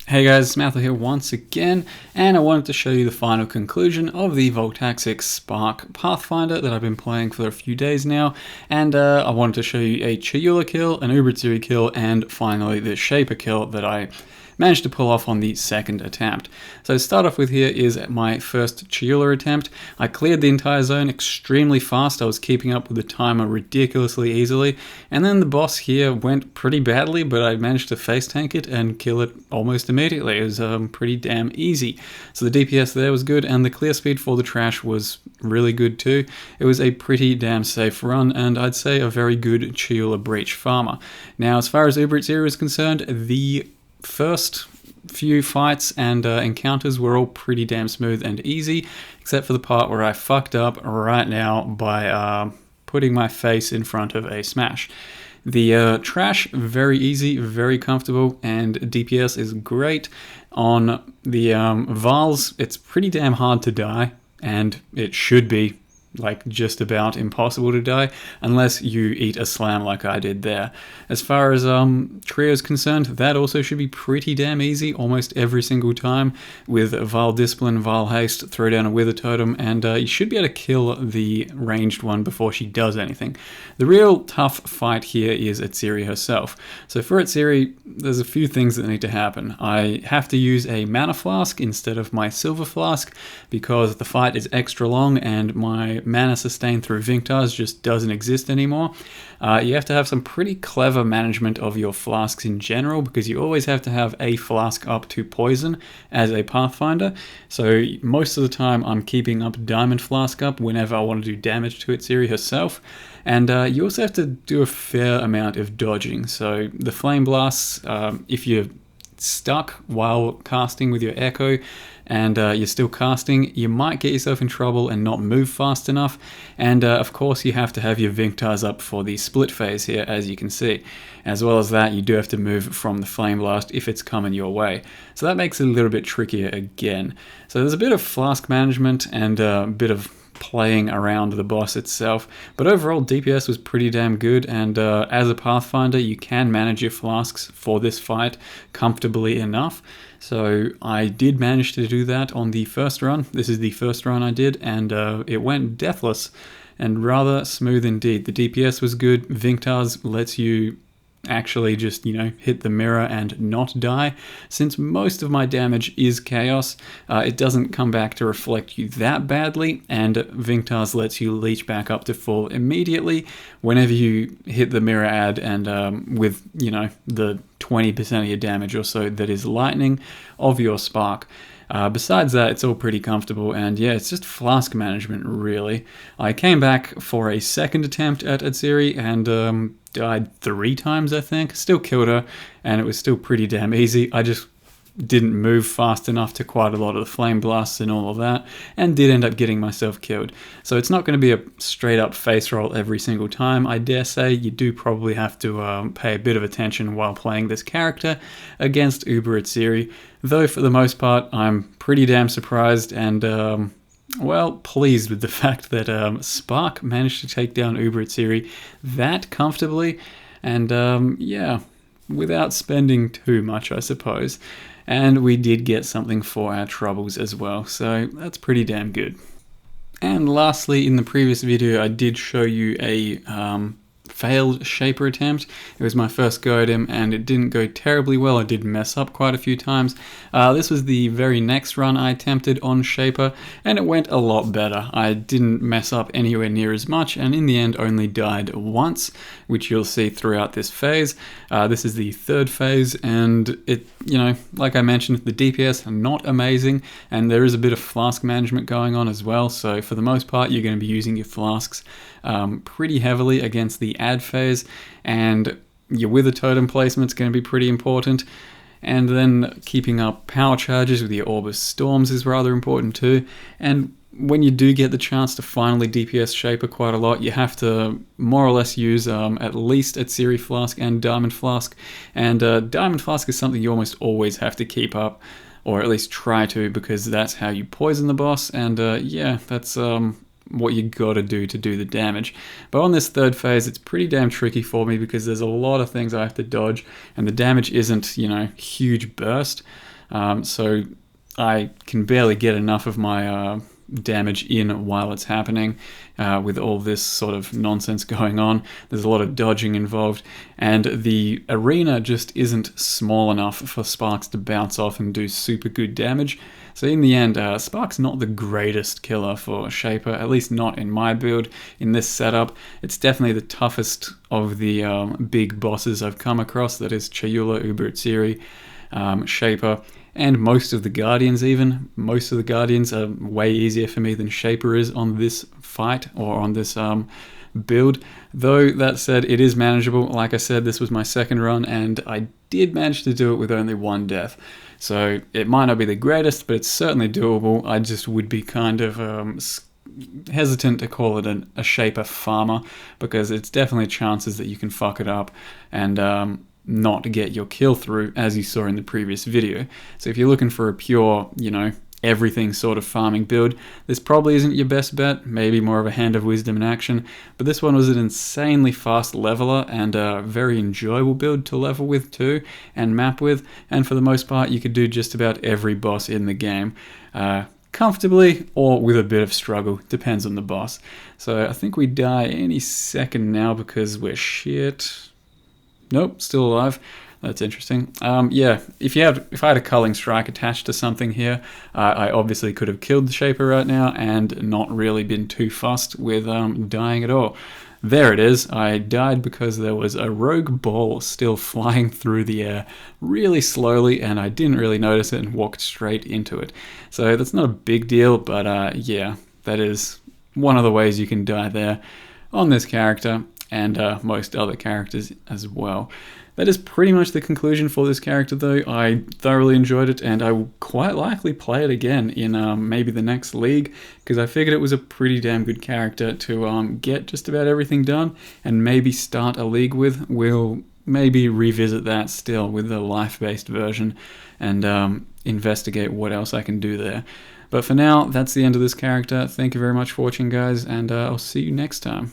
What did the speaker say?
Hey guys, it's Matthew here once again, and I wanted to show you the final conclusion of the Voltaxic Spark Pathfinder that I've been playing for a few days now, and I wanted to show you a Chayula kill, an Uber Atziri kill, and finally the Shaper kill that I managed to pull off on the second attempt. So to start off with here is my first Chayula attempt. I cleared the entire zone extremely fast. I was keeping up with the timer ridiculously easily, and then the boss here went pretty badly, but I managed to face tank it and kill it almost immediately. It was pretty damn easy. So the DPS there was good, and the clear speed for the trash was really good too. It was a pretty damn safe run, and I'd say a very good Chayula breach farmer. Now, as far as Uber Atziri is concerned, the first few fights and encounters were all pretty damn smooth and easy, except for the part where I fucked up right now by putting my face in front of a smash. The trash, very easy, very comfortable, and DPS is great. On the Vals, it's pretty damn hard to die, and it should be like just about impossible to die unless you eat a slam like I did there. As far as trio is concerned, that also should be pretty damn easy almost every single time with Val Discipline, Val Haste, throw down a Wither Totem, and you should be able to kill the ranged one before she does anything. The real tough fight here is Atziri herself. So for Atziri, there's a few things that need to happen. I have to use a mana flask instead of my silver flask because the fight is extra long and my mana sustain through Vinctars just doesn't exist anymore. You have to have some pretty clever management of your flasks in general because you always have to have a flask up to poison as a Pathfinder. So most of the time I'm keeping up Diamond Flask up whenever I want to do damage to Atziri herself. And you also have to do a fair amount of dodging. So the Flame Blasts, if you're stuck while casting with your Echo and you're still casting, you might get yourself in trouble and not move fast enough. And of course you have to have your Vinctars up for the split phase here, as you can see. As well as that, you do have to move from the Flame Blast if it's coming your way. So that makes it a little bit trickier again. So there's a bit of flask management and a bit of playing around the boss itself, but overall DPS was pretty damn good, and as a Pathfinder you can manage your flasks for this fight comfortably enough. So I did manage to do that on the first run. This is the first run I did, and it went deathless and rather smooth indeed. The DPS was good. Vinctars lets you actually just, hit the mirror and not die. Since most of my damage is chaos, it doesn't come back to reflect you that badly, and Vinctars lets you leech back up to full immediately whenever you hit the mirror ad, and with, the 20% of your damage or so that is lightning of your spark. Besides that, it's all pretty comfortable, and yeah, it's just flask management, really. I came back for a second attempt at Atziri and died 3 times, I think. Still killed her, and it was still pretty damn easy. I just didn't move fast enough to quite a lot of the flame blasts and all of that, and did end up getting myself killed. So it's not going to be a straight up face roll every single time. I dare say you do probably have to pay a bit of attention while playing this character against Uber Atziri, though for the most part I'm pretty damn surprised and pleased with the fact that Spark managed to take down Uber Atziri that comfortably, and without spending too much, I suppose. And we did get something for our troubles as well, so that's pretty damn good. And lastly, in the previous video I did show you a failed Shaper attempt. It was my first go at him and it didn't go terribly well. I did mess up quite a few times. This was the very next run I attempted on Shaper, and it went a lot better. I didn't mess up anywhere near as much, and in the end only died once, which you'll see throughout this phase. This is the third phase, and it, like I mentioned, the DPS are not amazing, and there is a bit of flask management going on as well, so for the most part you're going to be using your flasks pretty heavily against the ad phase, and your Wither Totem placement is going to be pretty important. And then keeping up power charges with your Orbis Storms is rather important too. And when you do get the chance to finally DPS Shaper quite a lot, you have to more or less use at least Atziri Flask and Diamond Flask. And Diamond Flask is something you almost always have to keep up, or at least try to, because that's how you poison the boss. And that's what you gotta do to do the damage. But on this third phase, it's pretty damn tricky for me because there's a lot of things I have to dodge, and the damage isn't, you know, huge burst. So I can barely get enough of my damage in while it's happening with all this sort of nonsense going on. There's a lot of dodging involved, and the arena just isn't small enough for Sparks to bounce off and do super good damage. So in the end, Spark's not the greatest killer for Shaper, at least not in my build. In this setup, it's definitely the toughest of the big bosses I've come across. That is Chayula, Uber Atziri, Shaper, and most of the Guardians even. Most of the Guardians are way easier for me than Shaper is on this fight, or on this build. Though, that said, it is manageable. Like I said, this was my second run, and I did manage to do it with only one death. So it might not be the greatest, but it's certainly doable. I just would be kind of hesitant to call it a Shaper farmer, because it's definitely chances that you can fuck it up and not get your kill through, as you saw in the previous video. So if you're looking for a pure, you know, everything sort of farming build, this probably isn't your best bet. Maybe more of a Hand of Wisdom in action, but this one was an insanely fast leveler and a very enjoyable build to level with too, and map with, and for the most part you could do just about every boss in the game comfortably, or with a bit of struggle, depends on the boss. So I think we die any second now because we're shit. Nope, still alive. That's interesting. Yeah, if I had a culling strike attached to something here, I obviously could have killed the Shaper right now and not really been too fussed with dying at all. There it is. I died because there was a rogue ball still flying through the air really slowly, and I didn't really notice it and walked straight into it. So that's not a big deal, but yeah, that is one of the ways you can die there on this character, and most other characters as well. That is pretty much the conclusion for this character though. I thoroughly enjoyed it, and I will quite likely play it again in maybe the next league, because I figured it was a pretty damn good character to get just about everything done and maybe start a league with. We'll maybe revisit that still with the life-based version and investigate what else I can do there. But for now, that's the end of this character. Thank you very much for watching, guys, and I'll see you next time.